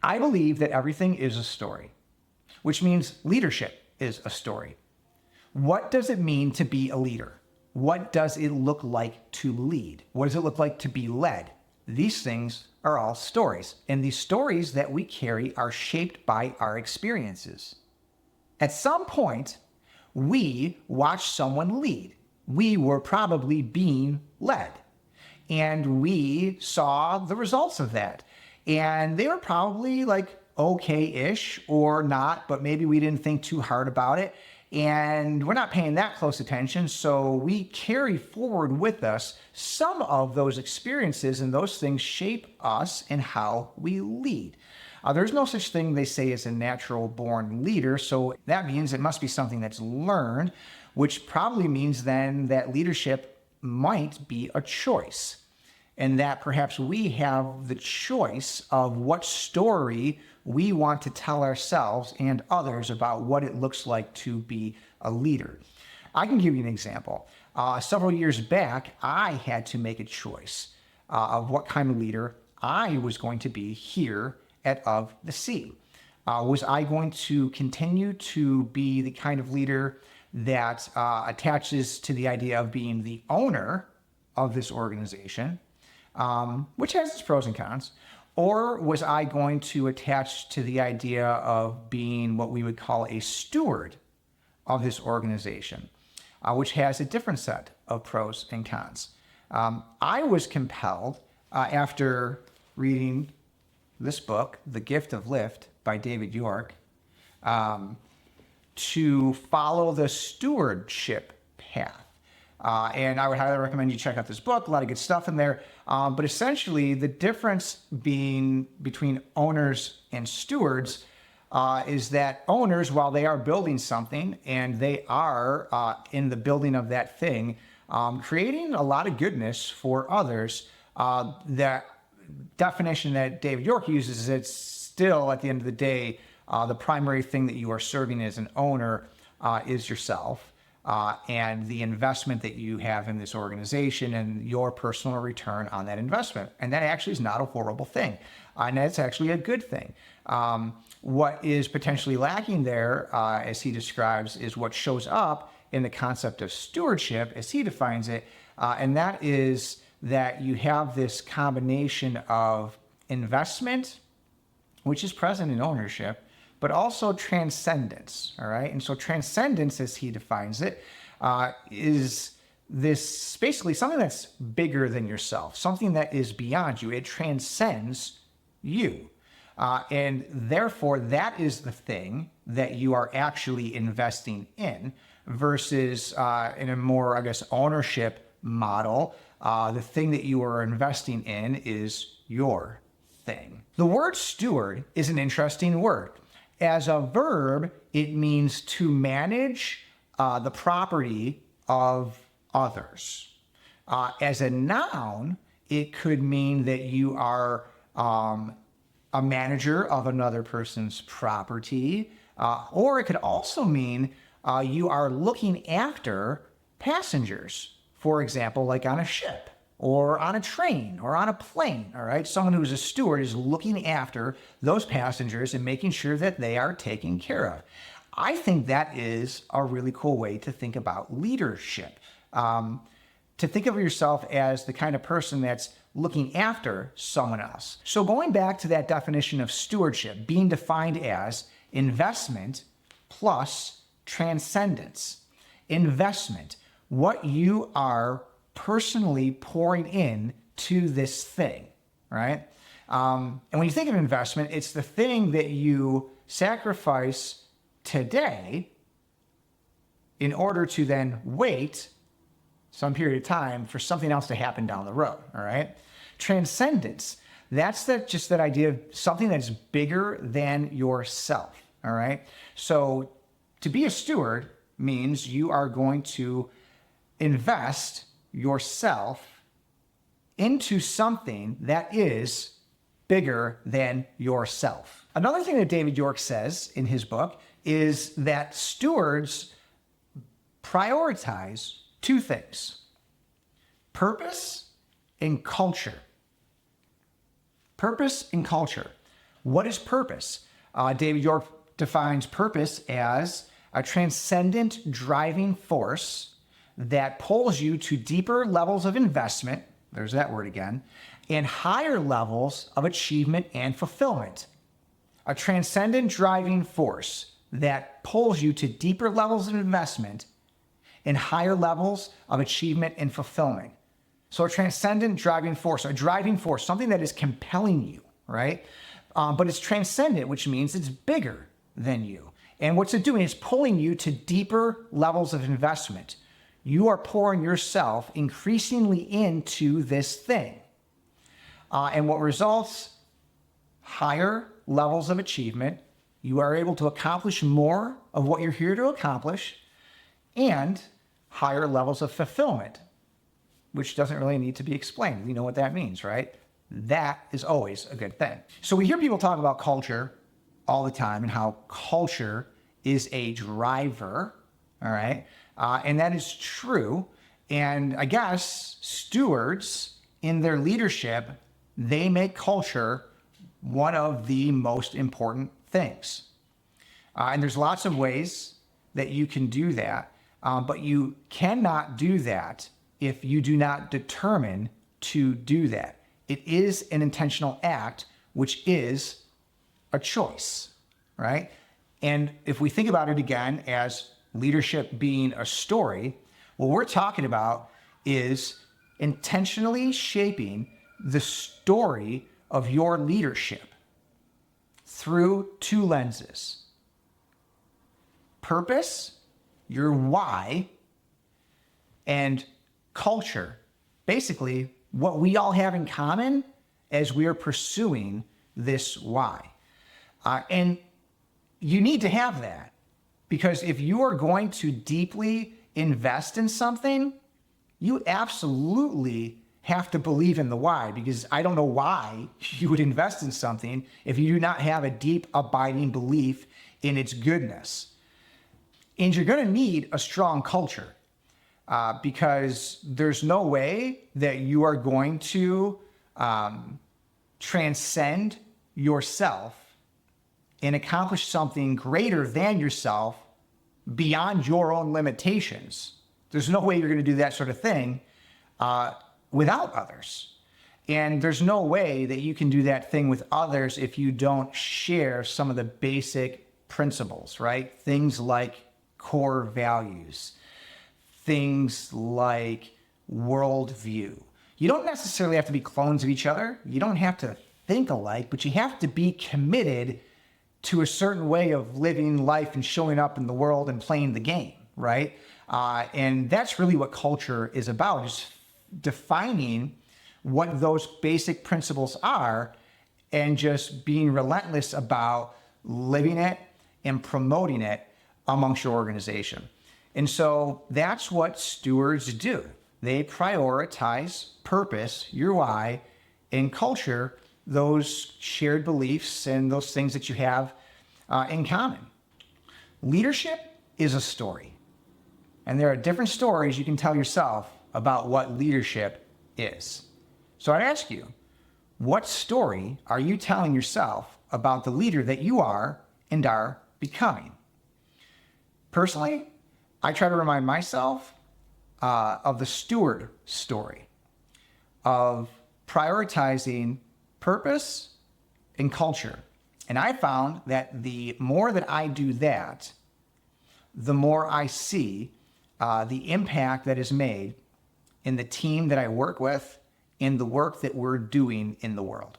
I believe that everything is a story, which means leadership is a story. What does it mean to be a leader? What does it look like to lead? What does it look like to be led? These things are all stories, and these stories that we carry are shaped by our experiences. At some point, we watched someone lead. We were probably being led, and we saw the results of that. And they were probably like okay-ish or not, but maybe we didn't think too hard about it. And we're not paying that close attention. So we carry forward with us some of those experiences, and those things shape us and how we lead. There's no such thing, they say, as a natural born leader. So that means it must be something that's learned, which probably means then that leadership might be a choice. And that perhaps we have the choice of what story we want to tell ourselves and others about what it looks like to be a leader. I can give you an example. Several years back, I had to make a choice of what kind of leader I was going to be here at Of the Sea. Was I going to continue to be the kind of leader that attaches to the idea of being the owner of this organization, which has its pros and cons? Or was I going to attach to the idea of being what we would call a steward of this organization, which has a different set of pros and cons? I was compelled, after reading this book, The Gift of Lift by David York, to follow the stewardship path. And I would highly recommend you check out this book. A lot of good stuff in there. But essentially, the difference being between owners and stewards is that owners, while they are building something and they are in the building of that thing, creating a lot of goodness for others, that definition that David York uses is it's still, at the end of the day, the primary thing that you are serving as an owner is yourself. And the investment that you have in this organization and your personal return on that investment. And that actually is not a horrible thing. And that's actually a good thing. What is potentially lacking there, as he describes, is what shows up in the concept of stewardship, as he defines it. And that is that you have this combination of investment, which is present in ownership, but also transcendence, all right? And so transcendence, as he defines it, is this basically something that's bigger than yourself, something that is beyond you. It transcends you. And therefore, that is the thing that you are actually investing in versus in a more, I guess, ownership model. The thing that you are investing in is your thing. The word steward is an interesting word. As a verb, it means to manage the property of others. As a noun, it could mean that you are a manager of another person's property, or it could also mean you are looking after passengers, for example, like on a ship, or on a train, or on a plane, all right? Someone who's a steward is looking after those passengers and making sure that they are taken care of. I think that is a really cool way to think about leadership. To think of yourself as the kind of person that's looking after someone else. So going back to that definition of stewardship, being defined as investment plus transcendence. Investment, what you are personally pouring in to this thing, right? And when you think of investment, it's the thing that you sacrifice today in order to then wait some period of time for something else to happen down the road, all right? Transcendence, that's just that idea of something that's bigger than yourself, all right? So to be a steward means you are going to invest yourself into something that is bigger than yourself. Another thing that David York says in his book is that stewards prioritize two things: purpose and culture. Purpose and culture. What is purpose? David York defines purpose as a transcendent driving force that pulls you to deeper levels of investment, there's that word again, and higher levels of achievement and fulfillment. A transcendent driving force that pulls you to deeper levels of investment and higher levels of achievement and fulfillment. So a transcendent driving force, something that is compelling you, right? But it's transcendent, which means it's bigger than you. And what's it doing? It's pulling you to deeper levels of investment. You are pouring yourself increasingly into this thing. And what results? Higher levels of achievement. You are able to accomplish more of what you're here to accomplish, and higher levels of fulfillment, which doesn't really need to be explained. You know what that means, right? That is always a good thing. So we hear people talk about culture all the time and how culture is a driver, all right? And that is true. And I guess stewards in their leadership, they make culture one of the most important things. And there's lots of ways that you can do that, but you cannot do that if you do not determine to do that. It is an intentional act, which is a choice, right? And if we think about it again as leadership being a story, what we're talking about is intentionally shaping the story of your leadership through two lenses. Purpose, your why, and culture. Basically, what we all have in common as we are pursuing this why. And you need to have that, because if you are going to deeply invest in something, you absolutely have to believe in the why, because I don't know why you would invest in something if you do not have a deep, abiding belief in its goodness. And you're going to need a strong culture, because there's no way that you are going to transcend yourself and accomplish something greater than yourself beyond your own limitations. There's no way you're going to do that sort of thing without others. And there's no way that you can do that thing with others if you don't share some of the basic principles, right? Things like core values, things like worldview. You don't necessarily have to be clones of each other. You don't have to think alike, but you have to be committed to a certain way of living life and showing up in the world and playing the game, right? And that's really what culture is about, is defining what those basic principles are and just being relentless about living it and promoting it amongst your organization. And so that's what stewards do. They prioritize purpose, your why, and culture, those shared beliefs and those things that you have in common. Leadership is a story. And there are different stories you can tell yourself about what leadership is. So I'd ask you, what story are you telling yourself about the leader that you are and are becoming? Personally, I try to remind myself of the steward story, of prioritizing purpose and culture. And I found that the more that I do that, the more I see the impact that is made in the team that I work with, in the work that we're doing in the world.